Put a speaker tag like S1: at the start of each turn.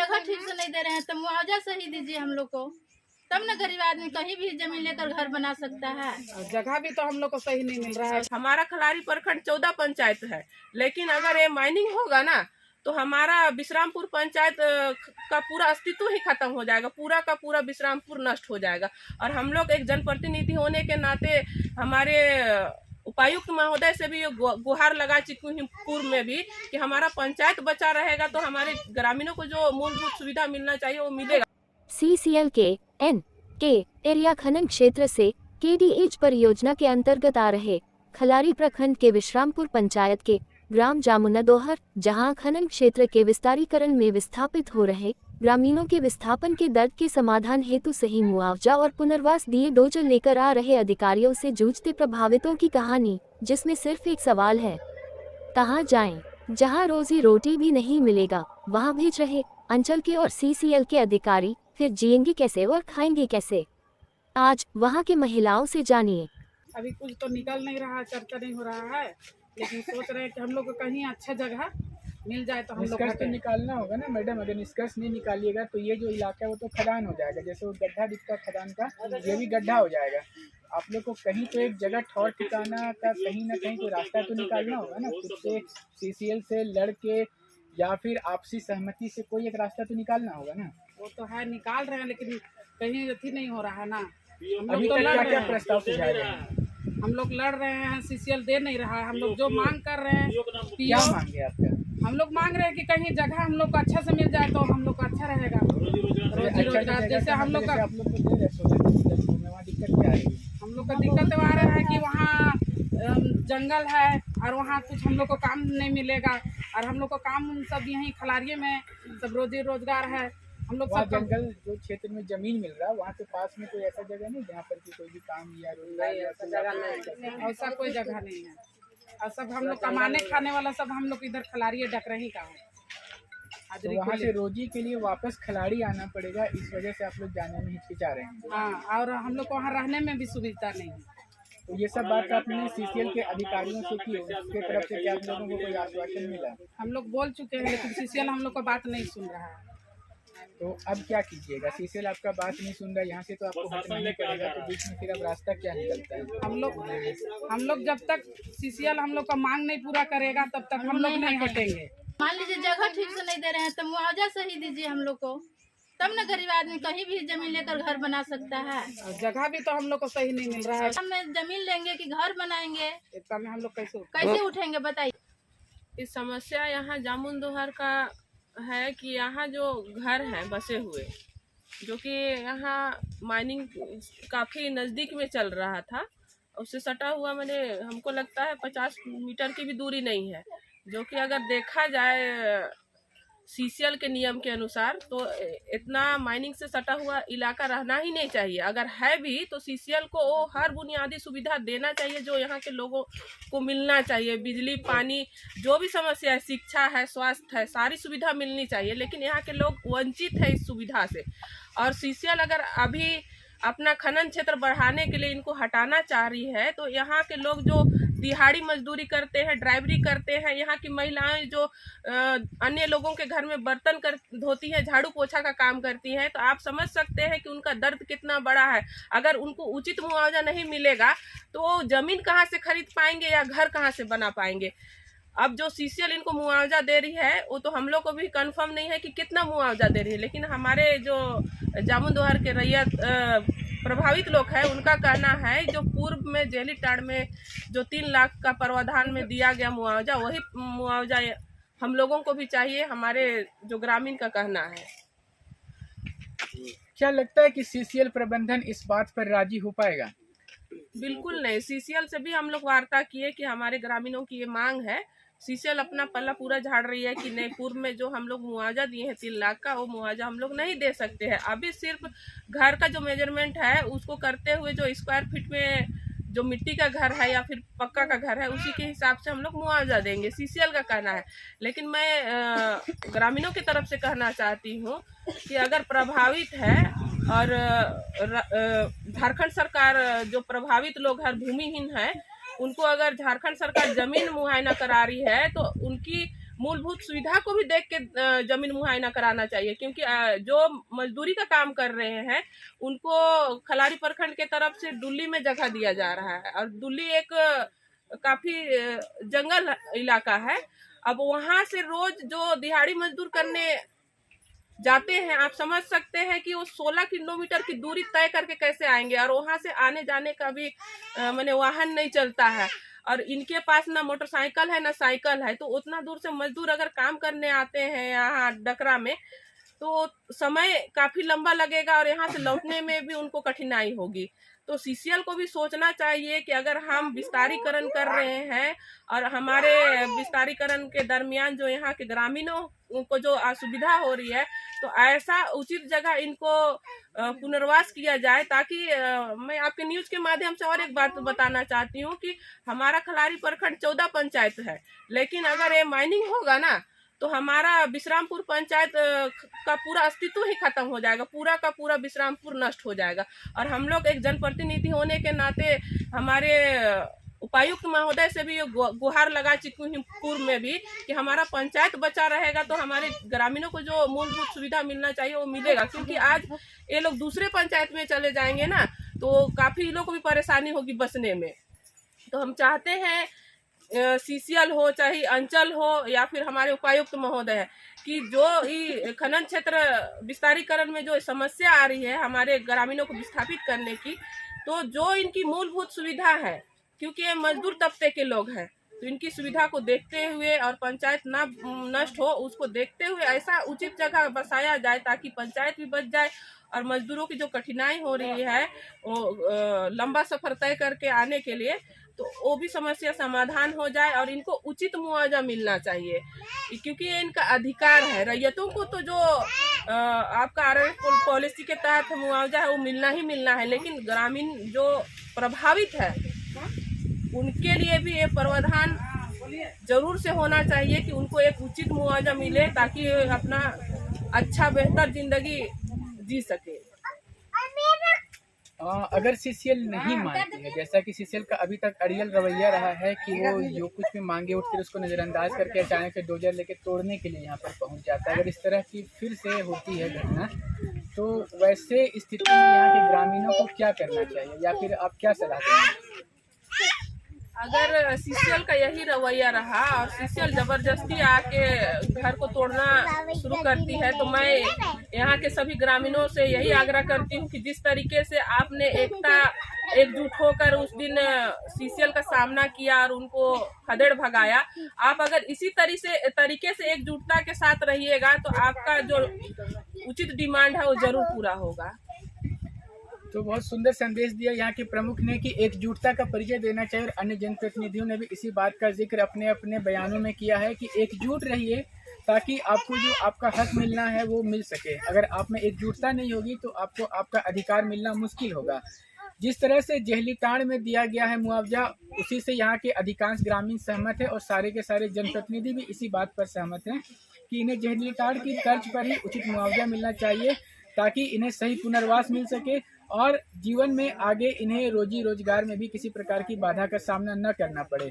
S1: जगह ठीक से नहीं दे रहे हैं तो मुआवजा सही दीजिए हम लोग को, तब ना गरीब आदमी कहीं भी जमीन लेकर घर बना सकता है।
S2: जगह भी तो हम लोग को सही नहीं मिल रहा है।
S3: हमारा खलारी प्रखंड 14 पंचायत है, लेकिन अगर ये माइनिंग होगा ना तो हमारा विश्रामपुर पंचायत का पूरा अस्तित्व ही खत्म हो जाएगा, पूरा का पूरा विश्रामपुर नष्ट हो जाएगा। और हम लोग एक जनप्रतिनिधि होने के नाते हमारे उपायुक्त महोदय से भी गुहार लगा चुकी हूँ पूर्व में भी कि हमारा पंचायत बचा रहेगा तो हमारे ग्रामीणों को जो मूलभूत सुविधा मिलना चाहिए वो मिलेगा।
S4: CCL के NK एरिया खनन क्षेत्र से KDH परियोजना के अंतर्गत आ रहे खलारी प्रखंड के विश्रामपुर पंचायत के ग्राम जामुनादोहर, जहां खनन क्षेत्र के विस्तारीकरण में विस्थापित हो रहे ग्रामीणों के विस्थापन के दर्द के समाधान हेतु सही मुआवजा और पुनर्वास दिए डोजर लेकर आ रहे अधिकारियों से जूझते प्रभावितों की कहानी, जिसमें सिर्फ एक सवाल है, कहां जाएं? जहां रोजी रोटी भी नहीं मिलेगा वहां भेज रहे अंचल के और CCL के अधिकारी फिर जिएंगे कैसे और खाएंगे कैसे? आज वहां के महिलाओं से जानिए।
S2: अभी कुछ तो निकल नहीं रहा, चर्चा नहीं हो रहा है, लेकिन सोच रहे हैं कि हम लोग को कहीं अच्छा जगह मिल जाए तो हम लोग
S5: निष्कर्ष तो निकालना होगा ना मैडम। अगर निष्कर्ष नहीं निकालिएगा तो ये जो इलाका है वो तो खदान हो जाएगा। जैसे वो गड्ढा दिखता खदान का, ये भी गड्ढा हो जाएगा। आप लोग को कहीं तो एक जगह ठौर ठिकाना का कहीं ना कहीं कोई रास्ता तो निकालना होगा ना। खुद से CCL से लड़ के या फिर आपसी सहमति से कोई एक रास्ता तो निकालना होगा ना।
S2: वो तो है, निकाल रहे हैं, लेकिन कहीं अथी नहीं हो रहा है ना। हम
S5: अभी
S2: लोग तो
S5: तक
S2: लड़
S5: क्या
S2: रहे
S5: क्या
S2: हैं,
S5: प्रस्ताव सुझाए गए हैं?
S2: हम लोग लड़ रहे हैं, CCL दे नहीं रहा है। हम लोग जो मांग कर रहे हैं,
S5: क्या मांगे आपका?
S2: हम लोग मांग रहे हैं कि कहीं जगह हम लोग को अच्छा से मिल जाए तो हम लोग को अच्छा रहेगा, रोजी रोजगार। जैसे हम लोग का
S5: आप लोग को दे रहे 16 में, वहाँ दिक्कत क्या है?
S2: हम लोग का दिक्कत आ रहा है कि वहाँ जंगल है और वहाँ कुछ हम लोग को काम नहीं मिलेगा, और हम लोग को काम सब यहीं खलारिये में सब रोजी रोजगार है। हम लोग
S5: वहाँ
S2: सब
S5: जंगल जो क्षेत्र में जमीन मिल रहा है वहाँ के पास में कोई ऐसा जगह नहीं जहाँ पर कि कोई भी काम या रोजगार या
S2: ऐसा कोई जगह नहीं है। और सब हम लोग कमाने खाने वाला सब हम लोग इधर खलारिये डकरही का है।
S5: तो वहाँ से रोजी के लिए वापस खिलाड़ी आना पड़ेगा, इस वजह से आप लोग जाने में हिचकिचा रहे हैं।
S2: हाँ, और हम लोग को वहाँ रहने में भी सुविधा नहीं है।
S5: तो ये सब बात आपने CCL के अधिकारियों से की, उसके तरफ से क्या आप लोगों को कोई आश्वासन मिला?
S2: हम लोग बोल चुके हैं, लेकिन CCL हम लोग का बात नहीं सुन रहा है।
S5: तो अब क्या कीजिएगा? CCL आपका बात नहीं सुन रहा है, यहाँ से तो आपको हटना ही पड़ेगा। तो बीच में फिर अब रास्ता क्या निकलता है?
S2: हम लोग जब तक CCL हम लोग का मांग नहीं पूरा करेगा तब तक हम लोग नहीं हटेंगे।
S1: मान लीजिए जगह ठीक से नहीं दे रहे हैं तो मुआवजा सही दीजिए हम लोग को, तब ना गरीब आदमी कहीं भी जमीन लेकर घर बना सकता है।
S2: और जगह भी तो हम लोग को सही नहीं मिल रहा है।
S1: हम जमीन लेंगे कि घर बनाएंगे,
S2: इतना में हम लोग
S1: कैसे उठेंगे बताइए?
S3: इस समस्या यहाँ जामुनदोहर का है कि यहाँ जो घर हैं बसे हुए, जो कि यहाँ माइनिंग काफ़ी नज़दीक में चल रहा था, उससे सटा हुआ मैंने हमको लगता है 50 मीटर की भी दूरी नहीं है, जो कि अगर देखा जाए CCL के नियम के अनुसार तो इतना माइनिंग से सटा हुआ इलाका रहना ही नहीं चाहिए। अगर है भी तो CCL को वो हर बुनियादी सुविधा देना चाहिए जो यहाँ के लोगों को मिलना चाहिए। बिजली, पानी, जो भी समस्या है, शिक्षा है, स्वास्थ्य है, सारी सुविधा मिलनी चाहिए, लेकिन यहाँ के लोग वंचित है इस सुविधा से। और CCL अगर अभी अपना खनन क्षेत्र बढ़ाने के लिए इनको हटाना चाह रही है तो यहाँ के लोग जो दिहाड़ी मजदूरी करते हैं, ड्राइवरी करते हैं, यहाँ की महिलाएं जो अन्य लोगों के घर में बर्तन धोती हैं, झाड़ू पोछा का काम करती हैं, तो आप समझ सकते हैं कि उनका दर्द कितना बड़ा है। अगर उनको उचित मुआवजा नहीं मिलेगा तो वो जमीन कहाँ से खरीद पाएंगे या घर कहाँ से बना पाएंगे। अब जो CCL इनको मुआवजा दे रही है वो तो हम लोग को भी कंफर्म नहीं है कि कितना मुआवजा दे रही है, लेकिन हमारे जो जामुनदोहर के रैयत प्रभावित लोग हैं उनका कहना है जो पूर्व में जेलीटाड़ में जो 3 लाख का प्रावधान में दिया गया मुआवजा, वही मुआवजा हम लोगों को भी चाहिए, हमारे जो ग्रामीण का कहना है।
S5: क्या लगता है कि CCL प्रबंधन इस बात पर राजी हो पाएगा?
S3: बिल्कुल नहीं। CCL से भी हम लोग वार्ता किए कि हमारे ग्रामीणों की ये मांग है। CCL अपना पल्ला पूरा झाड़ रही है कि नहीं, पूर्व में जो हम लोग मुआवजा दिए हैं 3 लाख का, वो मुआवजा हम लोग नहीं दे सकते हैं। अभी सिर्फ घर का जो मेजरमेंट है उसको करते हुए जो स्क्वायर फीट में जो मिट्टी का घर है या फिर पक्का का घर है उसी के हिसाब से हम लोग मुआवजा देंगे, CCL का कहना है। लेकिन मैं ग्रामीणों की तरफ से कहना चाहती हूँ कि अगर प्रभावित है और झारखंड सरकार जो प्रभावित लोग हैं, भूमिहीन है, उनको अगर झारखंड सरकार जमीन मुआयना करा रही है तो उनकी मूलभूत सुविधा को भी देख के जमीन मुआयना कराना चाहिए, क्योंकि जो मजदूरी का काम कर रहे हैं उनको खलारी प्रखंड के तरफ से डुल्ली में जगह दिया जा रहा है, और डुल्ली एक काफी जंगल इलाका है। अब वहां से रोज जो दिहाड़ी मजदूर करने जाते हैं, आप समझ सकते हैं कि वो 16 किलोमीटर की दूरी तय करके कैसे आएंगे, और वहां से आने जाने का भी माने वाहन नहीं चलता है, और इनके पास ना मोटरसाइकिल है ना साइकिल है। तो उतना दूर से मजदूर अगर काम करने आते हैं यहाँ डकरा में तो समय काफी लंबा लगेगा, और यहाँ से लौटने में भी उनको कठिनाई होगी। तो सीसीएल को भी सोचना चाहिए कि अगर हम विस्तारीकरण कर रहे हैं और हमारे विस्तारीकरण के दरमियान जो यहाँ के ग्रामीणों को जो असुविधा हो रही है, तो ऐसा उचित जगह इनको पुनर्वास किया जाए, ताकि मैं आपके न्यूज के माध्यम से और एक बात बताना चाहती हूँ कि हमारा खलारी प्रखंड 14 पंचायत है, लेकिन अगर ये माइनिंग होगा ना तो हमारा विश्रामपुर पंचायत का पूरा अस्तित्व ही खत्म हो जाएगा, पूरा का पूरा विश्रामपुर नष्ट हो जाएगा। और हम लोग एक जनप्रतिनिधि होने के नाते हमारे उपायुक्त महोदय से भी गुहार लगा चिकुनपुर में भी कि हमारा पंचायत बचा रहेगा तो हमारे ग्रामीणों को जो मूलभूत सुविधा मिलना चाहिए वो मिलेगा, क्योंकि आज ये लोग दूसरे पंचायत में चले जाएंगे ना तो काफी लोगों को भी परेशानी होगी बसने में। तो हम चाहते हैं सीसीएल हो चाहे अंचल हो या फिर हमारे उपायुक्त महोदय है कि जो ये खनन क्षेत्र विस्तारीकरण में जो समस्या आ रही है हमारे ग्रामीणों को विस्थापित करने की, तो जो इनकी मूलभूत सुविधा है, क्योंकि ये मजदूर तबके के लोग हैं, तो इनकी सुविधा को देखते हुए और पंचायत ना नष्ट हो उसको देखते हुए ऐसा उचित जगह बसाया जाए ताकि पंचायत भी बच जाए और मजदूरों की जो कठिनाई हो रही है वो लंबा सफर तय करके आने के लिए, तो वो भी समस्या समाधान हो जाए और इनको उचित मुआवजा मिलना चाहिए, क्योंकि ये इनका अधिकार है। रैयतों को तो जो आपका आरएफ पॉलिसी के तहत मुआवजा है वो मिलना ही मिलना है, लेकिन ग्रामीण जो प्रभावित है उनके लिए भी ये प्रावधान जरूर से होना चाहिए कि उनको एक उचित मुआवजा मिले ताकि अपना अच्छा बेहतर जिंदगी जी सके।
S5: अगर सीसीएल नहीं मानती है, जैसा कि सीसीएल का अभी तक अड़ियल रवैया रहा है कि वो जो कुछ भी मांगे उठकर उसको नज़रअंदाज करके अचानक से डोजर लेके तोड़ने के लिए यहाँ पर पहुँच जाता है, अगर इस तरह की फिर से होती है घटना तो वैसे स्थिति में यहाँ के ग्रामीणों को क्या करना चाहिए या फिर आप क्या सलाह देंगे?
S3: अगर सीसीएल का यही रवैया रहा और सीसीएल जबरदस्ती आके घर को तोड़ना शुरू करती है तो मैं यहाँ के सभी ग्रामीणों से यही आग्रह करती हूँ कि जिस तरीके से आपने एकजुट होकर उस दिन सीसीएल का सामना किया और उनको खदेड़ भगाया, आप अगर इसी तरीके से एकजुटता के साथ रहिएगा तो आपका जो उचित डिमांड है वो जरूर पूरा होगा।
S5: तो बहुत सुंदर संदेश दिया यहाँ के प्रमुख ने कि एकजुटता का परिचय देना चाहिए और अन्य जनप्रतिनिधियों ने भी इसी बात का जिक्र अपने अपने बयानों में किया है कि एकजुट रहिए ताकि आपको जो आपका हक मिलना है वो मिल सके। अगर आप में एकजुटता नहीं होगी तो आपको आपका अधिकार मिलना मुश्किल होगा। जिस तरह से जेहलीटांड में दिया गया है मुआवजा उसी से यहाँ के अधिकांश ग्रामीण सहमत है और सारे के सारे जनप्रतिनिधि भी इसी बात पर सहमत हैं कि इन्हें जेहलीटांड की तर्ज पर ही उचित मुआवजा मिलना चाहिए ताकि इन्हें सही पुनर्वास मिल सके और जीवन में आगे इन्हें रोजी रोजगार में भी किसी प्रकार की बाधा का सामना न करना पड़े।